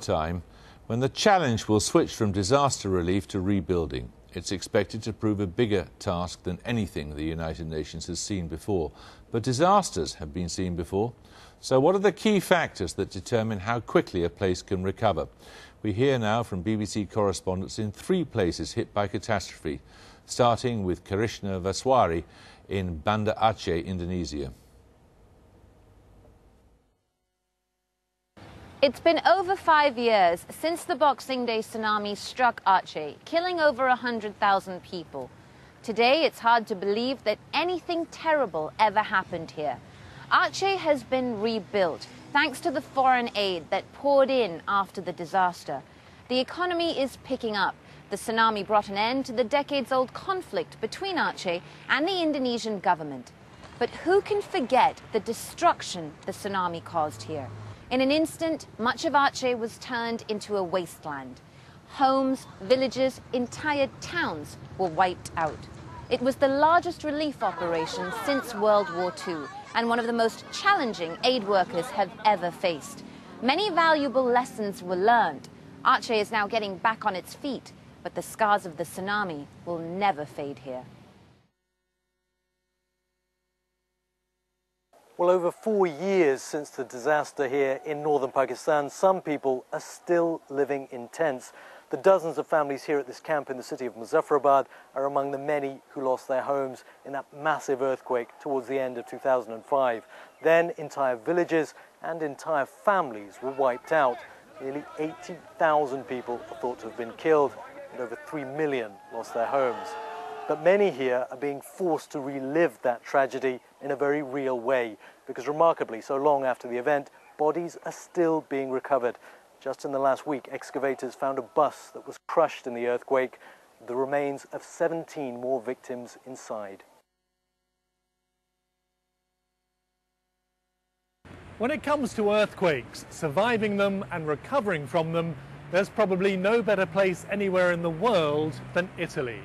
time when the challenge will switch from disaster relief to rebuilding. It's expected to prove a bigger task than anything the United Nations has seen before. But disasters have been seen before. So what are the key factors that determine how quickly a place can recover? We hear now from BBC correspondents in 3 places hit by catastrophe, starting with Karishna Vaswari in Banda Aceh, Indonesia. It's been over 5 years since the Boxing Day tsunami struck Aceh, killing over 100,000 people. Today, it's hard to believe that anything terrible ever happened here. Aceh has been rebuilt thanks to the foreign aid that poured in after the disaster. The economy is picking up. The tsunami brought an end to the decades-old conflict between Aceh and the Indonesian government. But who can forget the destruction the tsunami caused here? In an instant, much of Aceh was turned into a wasteland. Homes, villages, entire towns were wiped out. It was the largest relief operation since World War II and one of the most challenging aid workers have ever faced. Many valuable lessons were learned. Aceh is now getting back on its feet, but the scars of the tsunami will never fade here. Well, over 4 years since the disaster here in northern Pakistan, some people are still living in tents. The dozens of families here at this camp in the city of Muzaffarabad are among the many who lost their homes in that massive earthquake towards the end of 2005. Then entire villages and entire families were wiped out. Nearly 80,000 people are thought to have been killed and over 3 million lost their homes. But many here are being forced to relive that tragedy in a very real way, because remarkably, so long after the event, bodies are still being recovered. Just in the last week, excavators found a bus that was crushed in the earthquake, the remains of 17 more victims inside. When it comes to earthquakes, surviving them and recovering from them, there's probably no better place anywhere in the world than Italy.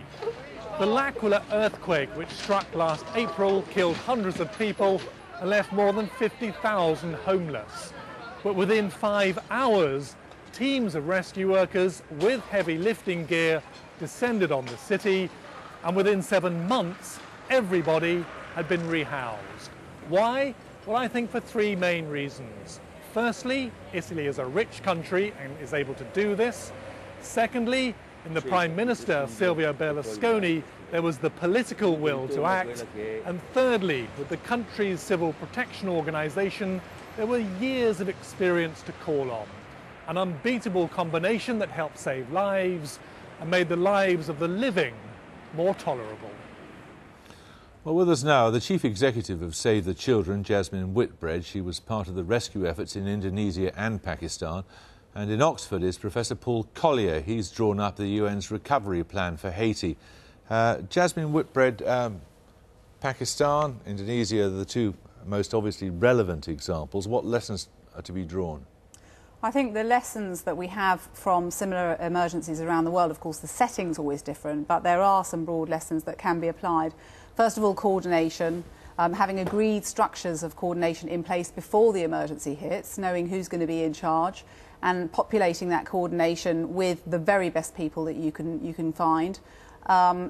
The L'Aquila earthquake, which struck last April, killed hundreds of people and left more than 50,000 homeless. But within 5 hours, teams of rescue workers with heavy lifting gear descended on the city, and within 7 months, everybody had been rehoused. Why? Well, I think for 3 main reasons. Firstly, Italy is a rich country and is able to do this. Secondly, in the Prime Minister, Silvio Berlusconi, there was the political will to act. And thirdly, with the country's civil protection organisation, there were years of experience to call on. An unbeatable combination that helped save lives and made the lives of the living more tolerable. Well, with us now, the Chief Executive of Save the Children, Jasmine Whitbread. She was part of the rescue efforts in Indonesia and Pakistan. And in Oxford is Professor Paul Collier. He's drawn up the UN's recovery plan for Haiti. Jasmine Whitbread, Pakistan, Indonesia are the 2 most obviously relevant examples. What lessons are to be drawn? I think the lessons that we have from similar emergencies around the world, of course, the setting's always different, but there are some broad lessons that can be applied. First of all, coordination. Having agreed structures of coordination in place before the emergency hits, knowing who's going to be in charge, and populating that coordination with the very best people that you can find.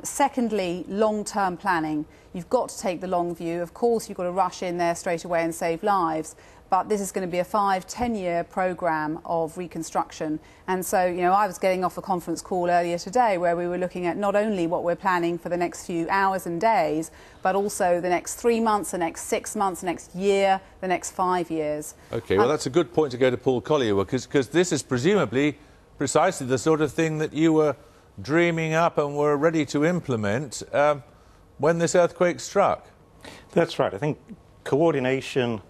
Secondly, long-term planning. You've got to take the long view. Of course, you've got to rush in there straight away and save lives, but this is going to be a 5-10-year programme of reconstruction. And so, you know, I was getting off a conference call earlier today where we were looking at not only what we're planning for the next few hours and days, but also the next 3 months, the next 6 months, the next year, the next 5 years. OK, well, that's a good point to go to Paul Collier, because this is presumably precisely the sort of thing that you were dreaming up and were ready to implement when this earthquake struck. That's right. I think coordination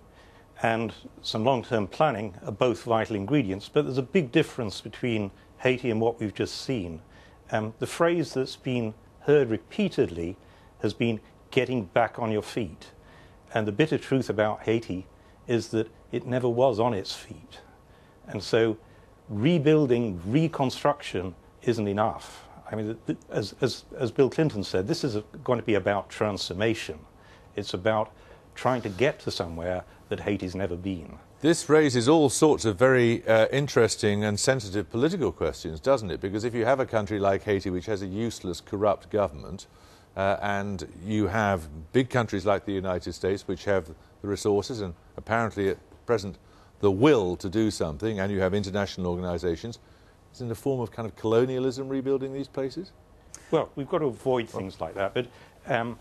and some long-term planning are both vital ingredients, but there's a big difference between Haiti and what we've just seen. The phrase that's been heard repeatedly has been getting back on your feet. And the bitter truth about Haiti is that it never was on its feet. And so rebuilding, reconstruction isn't enough. I mean, as Bill Clinton said, this is going to be about transformation. It's about trying to get to somewhere that Haiti's never been. This raises all sorts of very interesting and sensitive political questions, doesn't it? Because if you have a country like Haiti which has a useless, corrupt government, and you have big countries like the United States which have the resources and apparently at present the will to do something, and you have international organisations, is it in a form of kind of colonialism rebuilding these places? Well, we've got to avoid things like that, but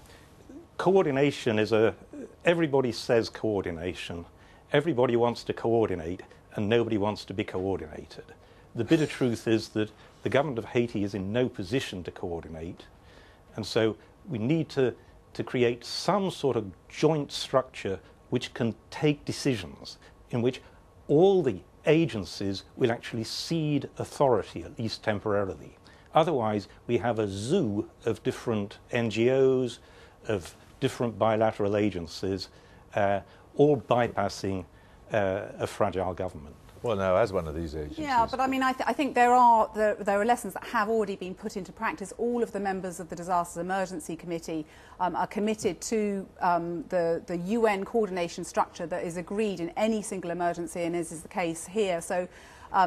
coordination is everybody says coordination. Everybody wants to coordinate, and nobody wants to be coordinated. The bitter truth is that the government of Haiti is in no position to coordinate, and so we need to create some sort of joint structure which can take decisions, in which all the agencies will actually cede authority, at least temporarily. Otherwise, we have a zoo of different NGOs, of different bilateral agencies, all bypassing a fragile government. Well, now, as one of these agencies. Yeah, but I mean, I think there are lessons that have already been put into practice. All of the members of the Disasters Emergency Committee are committed to the UN coordination structure that is agreed in any single emergency, and as is the case here. So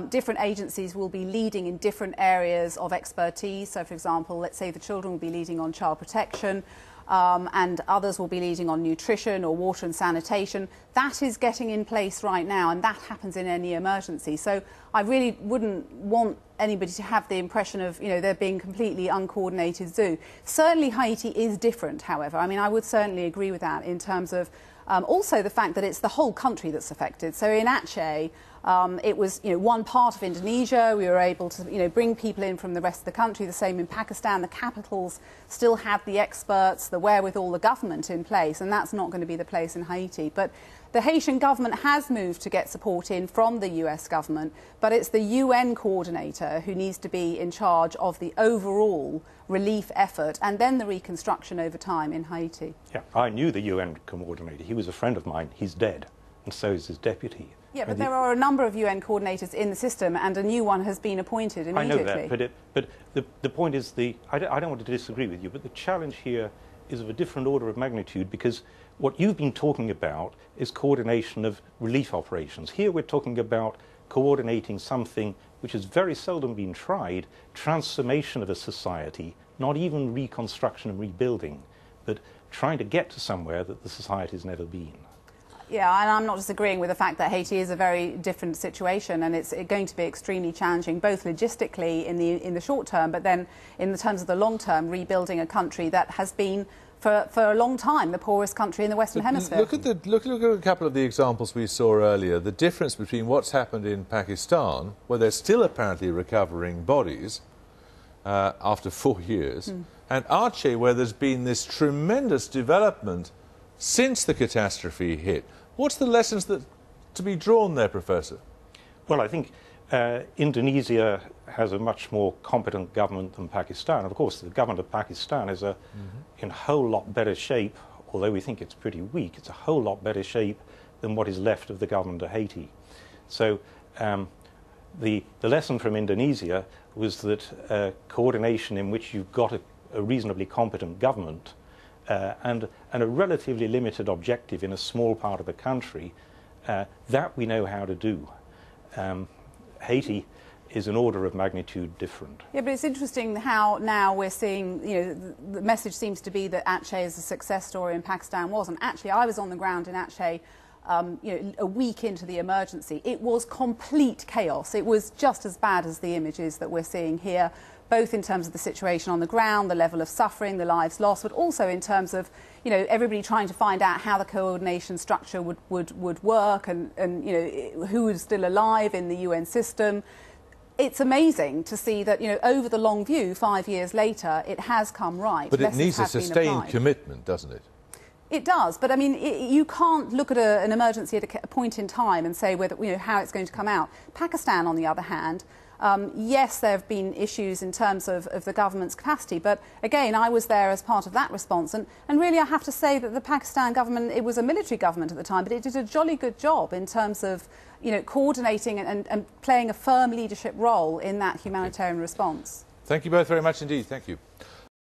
different agencies will be leading in different areas of expertise. So, for example, let's say the children will be leading on child protection, and others will be leading on nutrition or water and sanitation. That is getting in place right now, and that happens in any emergency. So I really wouldn't want anybody to have the impression of, there being completely uncoordinated zoo. Certainly Haiti is different, however. I mean, I would certainly agree with that in terms of also the fact that it's the whole country that's affected. So in Aceh, it was one part of Indonesia. We were able to bring people in from the rest of the country. The same in Pakistan. The capitals still have the experts, the wherewithal, the government in place, and that's not going to be the place in Haiti. But the Haitian government has moved to get support in from the US government, but it's the UN coordinator who needs to be in charge of the overall relief effort and then the reconstruction over time in Haiti. Yeah, I knew the UN coordinator. He was a friend of mine. He's dead, and so is his deputy. Yeah, but there are a number of UN coordinators in the system, and a new one has been appointed immediately. I know that, but the point is I don't want to disagree with you, but the challenge here is of a different order of magnitude, because what you've been talking about is coordination of relief operations. Here we're talking about coordinating something which has very seldom been tried, transformation of a society, not even reconstruction and rebuilding, but trying to get to somewhere that the society has never been. Yeah, and I'm not disagreeing with the fact that Haiti is a very different situation, and it's going to be extremely challenging, both logistically in the short term, but then in the terms of the long term, rebuilding a country that has been for a long time the poorest country in the Western Hemisphere. Look at a couple of the examples we saw earlier. The difference between what's happened in Pakistan, where they're still apparently recovering bodies after 4 years, and Aceh, where there's been this tremendous development since the catastrophe hit. What's the lessons that to be drawn there, Professor? Well, I think Indonesia has a much more competent government than Pakistan. Of course, the government of Pakistan is in a whole lot better shape, although we think it's pretty weak. It's a whole lot better shape than what is left of the government of Haiti. So the lesson from Indonesia was that coordination in which you've got a reasonably competent government and a relatively limited objective in a small part of the country, that we know how to do. Haiti is an order of magnitude different. Yeah, but it's interesting how now we're seeing, the message seems to be that Aceh is a success story and Pakistan wasn't. Actually, I was on the ground in Aceh a week into the emergency. It was complete chaos. It was just as bad as the images that we're seeing here, both in terms of the situation on the ground, the level of suffering, the lives lost, but also in terms of, everybody trying to find out how the coordination structure would work and who was still alive in the UN system. It's amazing to see that, over the long view, 5 years later, it has come right. But it needs a sustained commitment, doesn't it? It does, but I mean, you can't look at an emergency at a point in time and say whether, how it's going to come out. Pakistan, on the other hand, yes, there have been issues in terms of the government's capacity, but again, I was there as part of that response, and really I have to say that the Pakistan government, it was a military government at the time, but it did a jolly good job in terms of, coordinating and playing a firm leadership role in that humanitarian response. Thank you both very much indeed. Thank you.